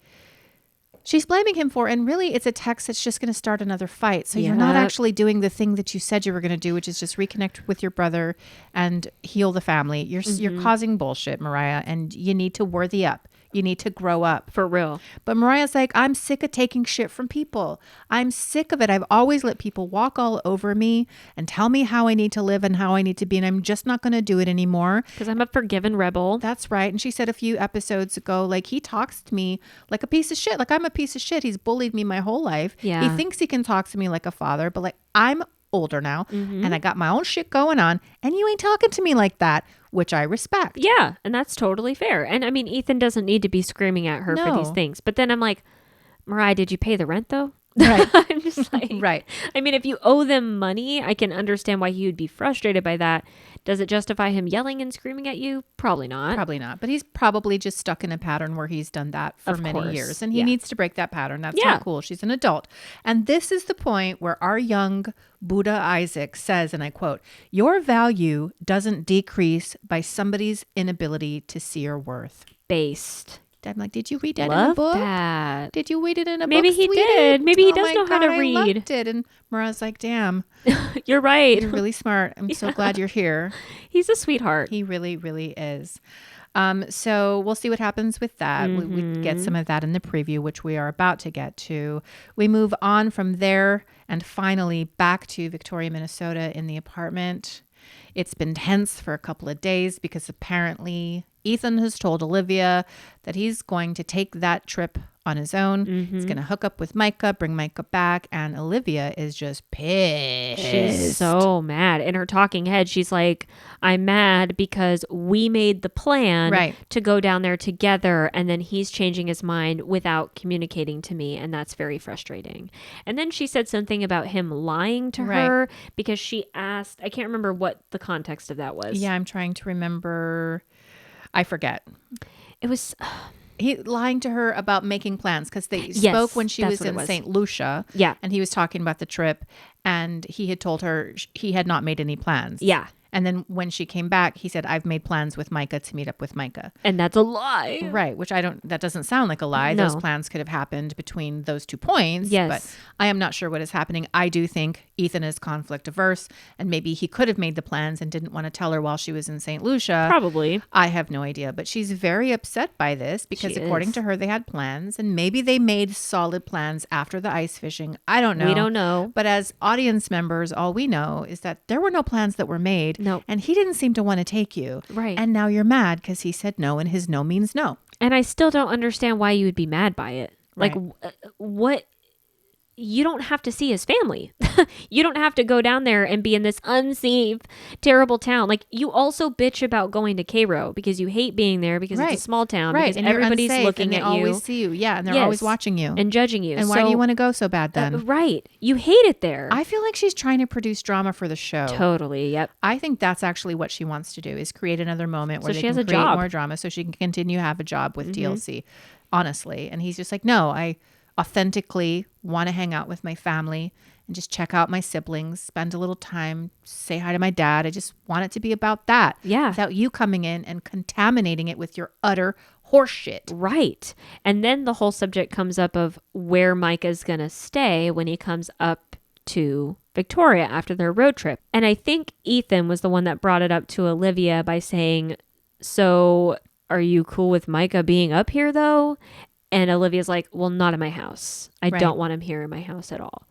she's blaming him for. And really, it's a text that's just going to start another fight. So you're not actually doing the thing that you said you were going to do, which is just reconnect with your brother and heal the family. You're causing bullshit, Mariah, and you need to worthy up. You need to grow up. For real. But Mariah's like, I'm sick of taking shit from people. I'm sick of it. I've always let people walk all over me and tell me how I need to live and how I need to be. And I'm just not going to do it anymore. Because I'm a forgiven rebel. That's right. And she said a few episodes ago, like, he talks to me like a piece of shit. Like, I'm a piece of shit. He's bullied me my whole life. Yeah. He thinks he can talk to me like a father, but like, I'm older now and I got my own shit going on, and you ain't talking to me like that, which I respect. Yeah, and that's totally fair. And I mean, Ethan doesn't need to be screaming at her for these things. But then I'm like, Mariah, did you pay the rent though? Right. I'm just like, right. I mean, if you owe them money, I can understand why he would be frustrated by that. Does it justify him yelling and screaming at you? Probably not. Probably not. But he's probably just stuck in a pattern where he's done that for many years. And he needs to break that pattern. That's not cool. She's an adult. And this is the point where our young Buddha Isaac says, and I quote, your value doesn't decrease by somebody's inability to see your worth. Based. I'm like, did you read that in a book? That. Did you read it in a book? Maybe he did. Maybe he does know how to read. I loved it. And Mariah's like, damn. You're right. You're really smart. I'm so glad you're here. He's a sweetheart. He really, really is. So we'll see what happens with that. We get some of that in the preview, which we are about to get to. We move on from there and finally back to Victoria, Minnesota in the apartment. It's been tense for a couple of days because apparently Ethan has told Olivia that he's going to take that trip on his own. He's going to hook up with Micah, bring Micah back. And Olivia is just pissed. She's so mad. In her talking head, she's like, I'm mad because we made the plan to go down there together. And then he's changing his mind without communicating to me. And that's very frustrating. And then she said something about him lying to her because she asked, I can't remember what the context of that was. Yeah, I'm trying to remember. I forget. It was... He lying to her about making plans because they spoke when she was in St. Lucia. Yeah. And he was talking about the trip and he had told her he had not made any plans. Yeah. And then when she came back, he said, I've made plans with Micah to meet up with Micah. And that's a lie. Right. Which that doesn't sound like a lie. No. Those plans could have happened between those 2 points. Yes. But I am not sure what is happening. I do think Ethan is conflict averse and maybe he could have made the plans and didn't want to tell her while she was in St. Lucia. Probably. I have no idea. But she's very upset by this because according to her, they had plans and maybe they made solid plans after the ice fishing. I don't know. We don't know. But as audience members, all we know is that there were no plans that were made. No. And he didn't seem to want to take you. Right. And now you're mad because he said no and his no means no. And I still don't understand why you would be mad by it. Like, what? You don't have to see his family. You don't have to go down there and be in this unsafe, terrible town. Like, you also bitch about going to Cairo because you hate being there because it's a small town. Because and everybody's looking and at they you. always see you. Yeah, and they're always watching you. And judging you. And why do you want to go so bad then? Right. You hate it there. I feel like she's trying to produce drama for the show. Totally, yep. I think that's actually what she wants to do is create another moment where So they she has can a create job. more drama so she can continue to have a job with TLC, honestly. And he's just like, no, I authentically want to hang out with my family and just check out my siblings, spend a little time, say hi to my dad. I just want it to be about that. Yeah. Without you coming in and contaminating it with your utter horseshit. Right. And then the whole subject comes up of where Micah's going to stay when he comes up to Victoria after their road trip. And I think Ethan was the one that brought it up to Olivia by saying, so are you cool with Micah being up here though? And Olivia's like, well, not in my house. I don't want him here in my house at all.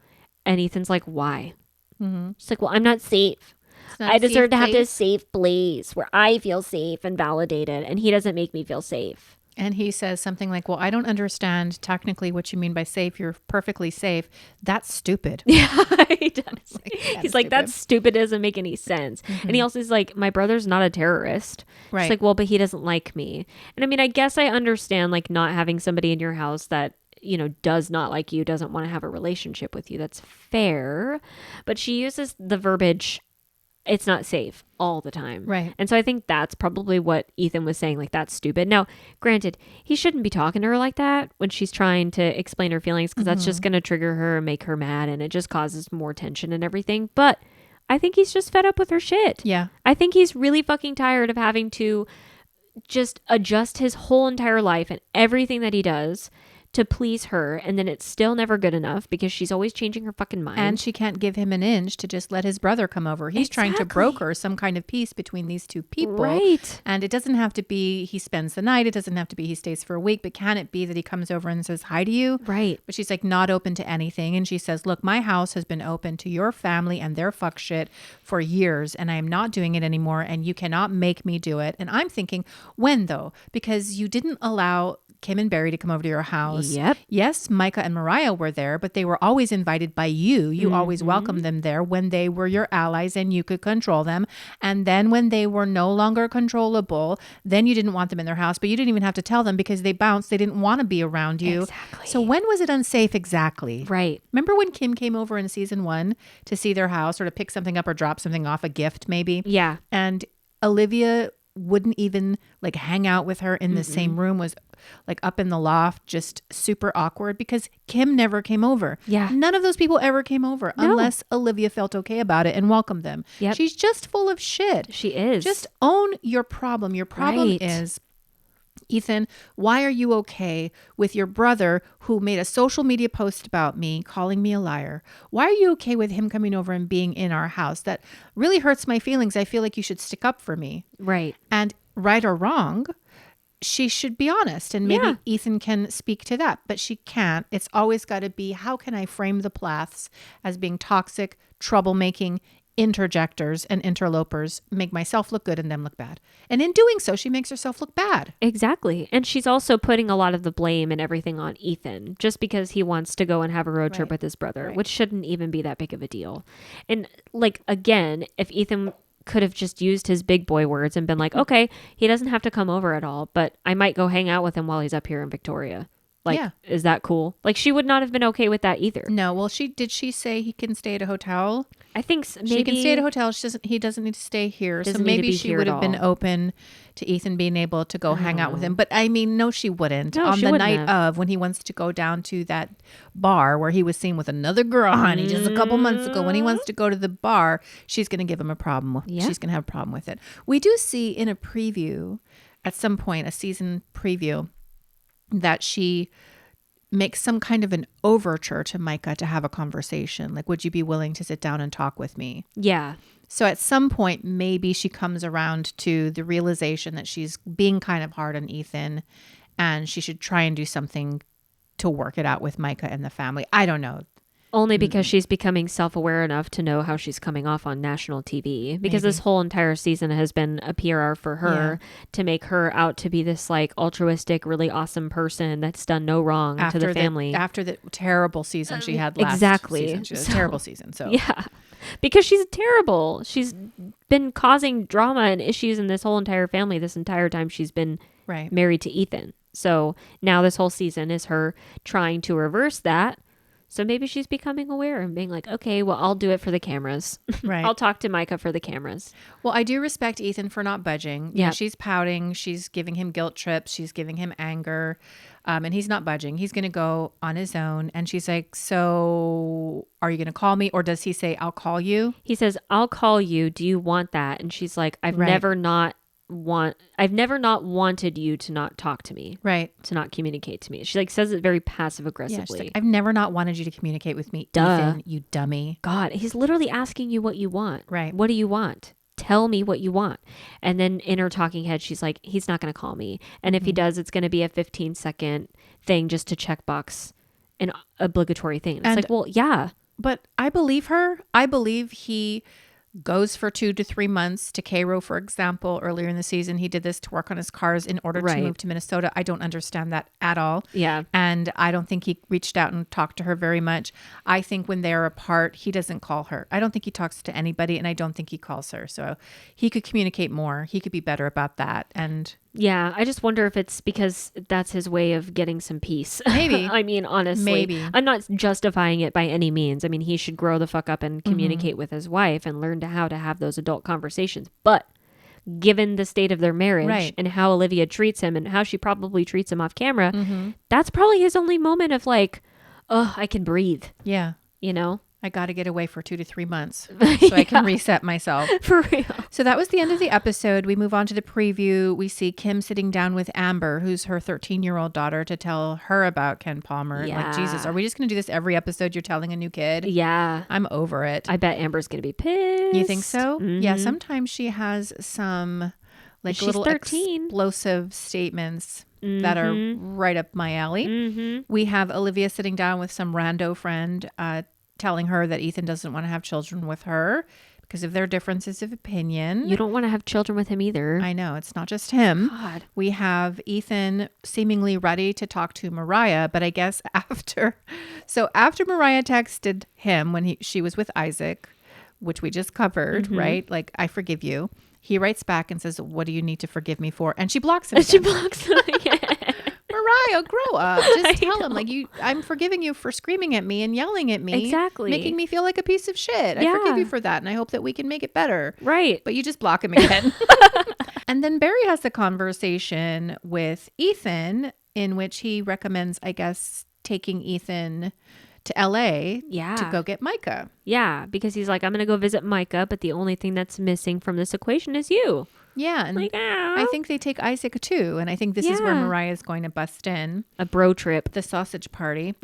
And Ethan's like, why? She's like, well, I'm not safe. I deserve to have this safe place where I feel safe and validated. And he doesn't make me feel safe. And he says something like, well, I don't understand technically what you mean by safe. You're perfectly safe. That's stupid. Yeah, he does. He's like, that stupid doesn't make any sense. And he also is like, my brother's not a terrorist. Right. She's like, well, but he doesn't like me. And I mean, I guess I understand like not having somebody in your house that, you know, does not like you, doesn't want to have a relationship with you. That's fair. But she uses the verbiage, it's not safe all the time. Right. And so I think that's probably what Ethan was saying, like, that's stupid. Now, granted, he shouldn't be talking to her like that when she's trying to explain her feelings because that's just going to trigger her and make her mad and it just causes more tension and everything. But I think he's just fed up with her shit. Yeah. I think he's really fucking tired of having to just adjust his whole entire life and everything that he does to please her, and then it's still never good enough because she's always changing her fucking mind. And she can't give him an inch to just let his brother come over. He's trying to broker some kind of peace between these two people. Right. And it doesn't have to be he spends the night. It doesn't have to be he stays for a week. But can it be that he comes over and says hi to you? Right. But she's like not open to anything. And she says, look, my house has been open to your family and their fuck shit for years. And I am not doing it anymore. And you cannot make me do it. And I'm thinking, when though? Because you didn't allow Kim and Barry to come over to your house. Yep. Yes, Micah and Mariah were there, but they were always invited by you. You always welcomed them there when they were your allies and you could control them. And then when they were no longer controllable, then you didn't want them in their house, but you didn't even have to tell them because they bounced. They didn't want to be around you. Exactly. So when was it unsafe exactly? Right. Remember when Kim came over in season 1 to see their house or to pick something up or drop something off, a gift maybe? Yeah. And Olivia wouldn't even like hang out with her in the same room, was like up in the loft, just super awkward because Kim never came over. Yeah. None of those people ever came over unless Olivia felt okay about it and welcomed them. Yep. She's just full of shit. She is. Just own your problem. Your problem Right. is, Ethan, why are you okay with your brother who made a social media post about me, calling me a liar? Why are you okay with him coming over and being in our house? That really hurts my feelings. I feel like you should stick up for me. Right. And right or wrong, she should be honest. And maybe Yeah. Ethan can speak to that, but she can't. It's always got to be, how can I frame the Plaths as being toxic, troublemaking, interjectors and interlopers make myself look good and them look bad. And in doing so, she makes herself look bad. Exactly. And she's also putting a lot of the blame and everything on Ethan just because he wants to go and have a road trip with his brother, which shouldn't even be that big of a deal. And like, again, if Ethan could have just used his big boy words and been like, okay, he doesn't have to come over at all, but I might go hang out with him while he's up here in Victoria. Like, is that cool? Like, she would not have been okay with that either. No. Well, did she say he can stay at a hotel? I think maybe she can stay at a hotel. He doesn't need to stay here. So maybe she would have been open to Ethan being able to go hang out with him. But I mean, no, she wouldn't. No, on she the wouldn't night of, when he wants to go down to that bar where he was seen with another girl, honey, just a couple months ago, when he wants to go to the bar, she's going to give him a problem. Yeah. She's going to have a problem with it. We do see in a preview at some point, a season preview, that she makes some kind of an overture to Micah to have a conversation. Like, would you be willing to sit down and talk with me? Yeah. So at some point, maybe she comes around to the realization that she's being kind of hard on Ethan and she should try and do something to work it out with Micah and the family. I don't know. Only because she's becoming self-aware enough to know how she's coming off on national TV. Because this whole entire season has been a PR for her to make her out to be this like altruistic, really awesome person that's done no wrong to the family. After the terrible season she had last season. She had a terrible season. So yeah, because she's terrible. She's been causing drama and issues in this whole entire family this entire time she's been married to Ethan. So now this whole season is her trying to reverse that. So maybe she's becoming aware and being like, okay, well, I'll do it for the cameras. Right. I'll talk to Micah for the cameras. Well, I do respect Ethan for not budging. Yeah. She's pouting. She's giving him guilt trips. She's giving him anger. And he's not budging. He's going to go on his own. And she's like, so are you going to call me? Or does he say, I'll call you? He says, I'll call you. Do you want that? And she's like, I've never not wanted you to not talk to me. Right. To not communicate to me. She like says it very passive aggressively. Like, I've never not wanted you to communicate with me. Duh. Ethan, you dummy. God, he's literally asking you what you want. Right. What do you want? Tell me what you want. And then in her talking head, she's like, he's not going to call me. And if he does, it's going to be a 15-second thing just to check box an obligatory thing. And it's like, well, yeah. But I believe her. I believe he goes for 2 to 3 months to Cairo, for example. Earlier in the season, he did this to work on his cars in order to move to Minnesota. I don't understand that at all. Yeah. And I don't think he reached out and talked to her very much. I think when they're apart, he doesn't call her. I don't think he talks to anybody, and I don't think he calls her. So he could communicate more. He could be better about that. And yeah, I just wonder if it's because that's his way of getting some peace. Maybe. I mean, honestly. Maybe. I'm not justifying it by any means. I mean, he should grow the fuck up and communicate with his wife and learn how to have those adult conversations. But given the state of their marriage and how Olivia treats him and how she probably treats him off camera, that's probably his only moment of like, oh, I can breathe. Yeah. You know? I got to get away for 2 to 3 months so I can reset myself. For real. So that was the end of the episode. We move on to the preview. We see Kim sitting down with Amber, who's her 13-year-old daughter, to tell her about Ken Palmer. Yeah. Like, Jesus, are we just going to do this every episode? You're telling a new kid? Yeah. I'm over it. I bet Amber's going to be pissed. You think so? Yeah, sometimes she has some like She's little 13. explosive statements that are right up my alley. We have Olivia sitting down with some rando friend, telling her that Ethan doesn't want to have children with her because of their differences of opinion. You don't want to have children with him either. I know. It's not just him. God. We have Ethan seemingly ready to talk to Mariah, but I guess after Mariah texted him when she was with Isaac, which we just covered, right? Like, I forgive you. He writes back and says, what do you need to forgive me for? And she blocks him. She blocks him again. Mariah, grow up. Just tell him, like, I'm forgiving you for screaming at me and yelling at me. Exactly. Making me feel like a piece of shit. Yeah. I forgive you for that. And I hope that we can make it better. Right. But you just block him again. And then Barry has a conversation with Ethan in which he recommends, I guess, taking Ethan to LA to go get Micah. Yeah, because he's like, I'm going to go visit Micah, but the only thing that's missing from this equation is you. Yeah, and like, I think they take Isaac too, and I think this is where Mariah is going to bust in. A bro trip. The sausage party.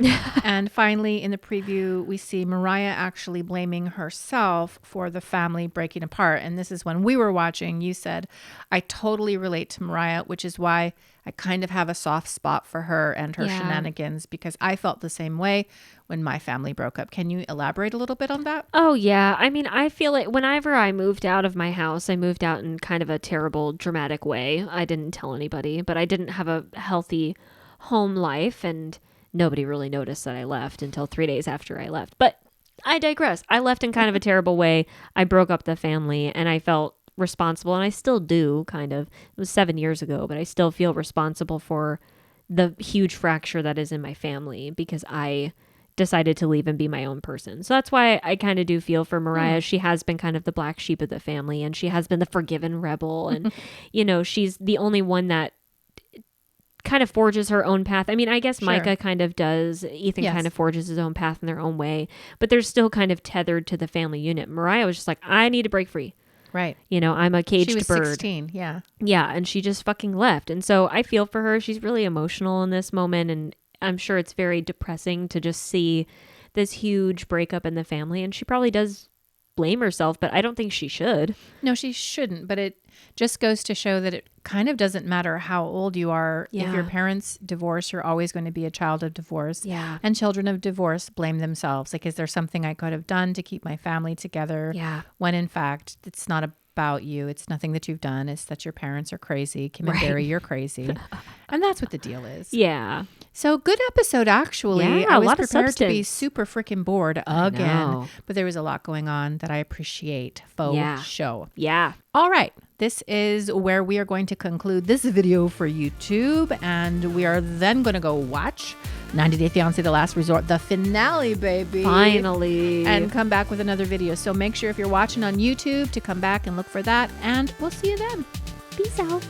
And finally, in the preview, we see Mariah actually blaming herself for the family breaking apart. And this is when we were watching, you said, I totally relate to Mariah, which is why I kind of have a soft spot for her and her shenanigans because I felt the same way when my family broke up. Can you elaborate a little bit on that? Oh, yeah. I mean, I feel like whenever I moved out of my house, I moved out in kind of a terrible, dramatic way. I didn't tell anybody, but I didn't have a healthy home life, and nobody really noticed that I left until 3 days after I left. But I digress. I left in kind of a terrible way. I broke up the family, and I felt responsible, and I still do, kind of. It was 7 years ago, but I still feel responsible for the huge fracture that is in my family because I decided to leave and be my own person. So that's why I kind of do feel for Mariah. She has been kind of the black sheep of the family, and she has been the forgiven rebel. And, you know, she's the only one that kind of forges her own path. I mean, I guess Micah kind of does. Ethan kind of forges his own path in their own way, but they're still kind of tethered to the family unit. Mariah was just like, I need to break free. Right. You know, I'm a caged she was bird. 16, yeah. Yeah, and she just fucking left. And so I feel for her. She's really emotional in this moment, and I'm sure it's very depressing to just see this huge breakup in the family. And she probably does blame herself, but I don't think she should. No, she shouldn't. But it just goes to show that it kind of doesn't matter how old you are. Yeah. If your parents divorce, you're always going to be a child of divorce. Yeah. And children of divorce blame themselves. Like, is there something I could have done to keep my family together? Yeah. When in fact, it's not about you. It's nothing that you've done. It's that your parents are crazy. Kim and Barry, you're crazy. And that's what the deal is. Yeah. So good episode, actually. Yeah, I was a lot of prepared to be substance. super freaking bored again. know. But there was a lot going on that I appreciate. Faux show. Yeah. All right. This is where we are going to conclude this video for YouTube. And we are then going to go watch 90 Day Fiance The Last Resort, the finale, baby. Finally. And come back with another video. So make sure if you're watching on YouTube to come back and look for that. And we'll see you then. peace out.